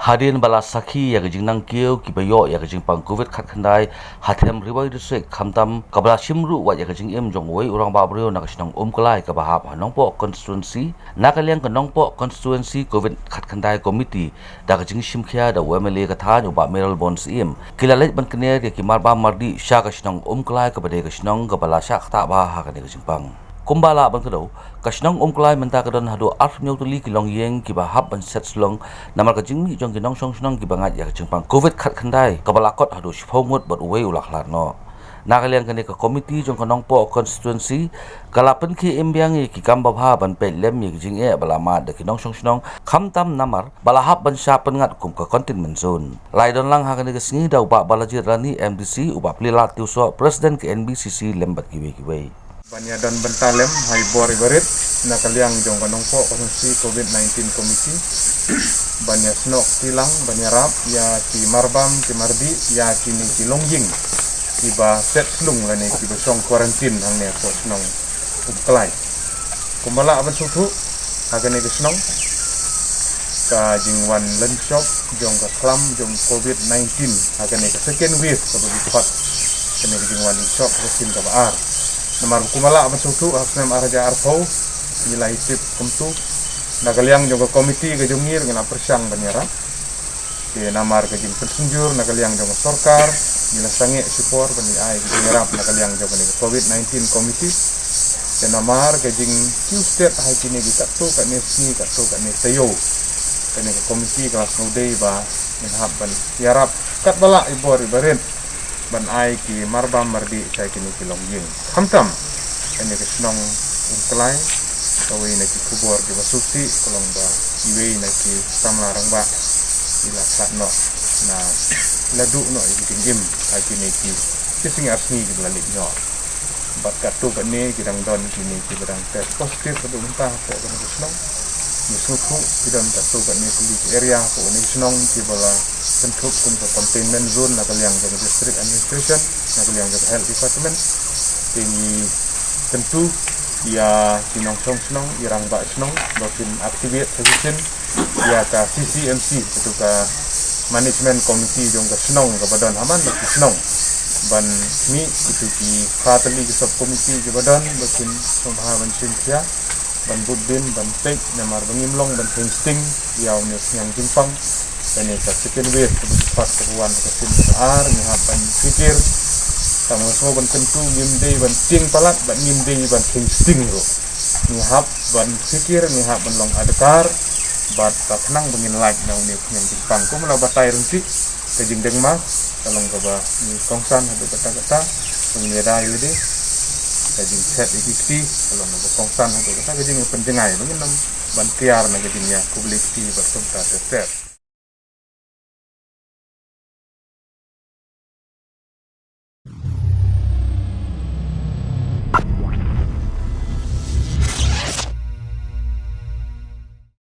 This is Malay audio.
Hadin bala sakhi ya gajing nang Kiew Kiba Ïoh ya gajing pang COVID khat khandai hathem riwai rusek khamtam kabla shimru wa ya gajing em jong wei urang ba brio na Shnong Umklai ka bahap hanongpo constituency nakaliang kanongpo constituency COVID khat khandai committee da gajing shimkhia da wemele ka tha ba meral bonds im kilalait ban kne ya ki marba mardi sha ka Shnong Umklai ka bade ka Shnong ka bala sha khata ba ha ka ne gajing pang kumbala bang kado Shnong Umklai menta kadon hado arf nyotuli kilong yeng kiba hab ban set slong namar ka jingmi jong kinong shnong kiba ngat ya jingpang covid khat khandai kabalakot hado shphomut bot uwei ulaklar no nakaliang kane ka committee jong kanong po constituency kalapan ki embyang ki kamba bha ban pe lem yi jing e balama de kinong shnong khamtam namar balahap ban sha pan ngat kum ka containment zone laidon lang ha kane ka singi da uba balajit rani MDC uba plila tiuso president ke NBCC lembat kiwe Banya dan bentalem hai bor ibarit nakaliang jong kanong po konsi COVID-19 komisi banya snok tilang banya rap ya ki marbam ki mardi ya kini ki longjing kiba set slung lane kiba song quarantine ang ne po Shnong Umklai kumbala aban sutu agane ke Shnong ka jingwan len shop jong ka klam jong COVID-19 agane ke second wave ka bipat kene jingwan shop resin ka baar namar kumala masutu hasnem araja arpau nilai tip kumtu nakaliang jong komiti ke jongir ngena persang banyara ke namar ke jing pensunjur nakaliang jong sorkar nila sange sipor bani ai ngerap nakaliang jong ni COVID-19 komiti ke namar ke jing Kiew state hai kini gi kattu ka nesni kattu ka ne tayo kene komiti kelas nudei ba menhab ban yarap kat bala ibor ibarin ban ai ki marbam mardi sai kini kilong ying khamtam ene ke Shnong Umklai kawai na ki kubor ke basuti kolong ba iwe na ki tamlarang ba ila sakno na ladu no itingim ai kini ki kising asni ki lalik no bat katu ka ne kidang don kini ki badang test positif pada unta ko kan Shnong musuku kidang katu ka ne kuli area ko ne Shnong ki bala tentuk kum ke containment zone nakaliang ke district administration nakaliang ke health department tinggi tentu ia kinong Shnong irang ba Shnong bakin activate session ia ka CCMC itu ka management committee jong ka Shnong ka badan haman ke Shnong ban mi itu ki fatally ke sub committee ke badan bakin pembahaman sintia ban budin ban tek namar bangimlong ban insting iau ne yang jimpang kene ka second wave kebepat keruan kesin ar nyapan fikir sama semua ban tentu ngimde ban ting palat ban ngimde ban insting ro nyahap ban fikir nyahap ban long adekar bat taknang bengin like na uni yang jimpang ko mala batai renti ke jingdeng mas kalong ka ba ni kongsan hadu kata-kata pengira yude ka jing set ikiti kalong ka kongsan hadu kata ke jing penjengai bengin ban tiar na ke jingnya publicity bertempat ter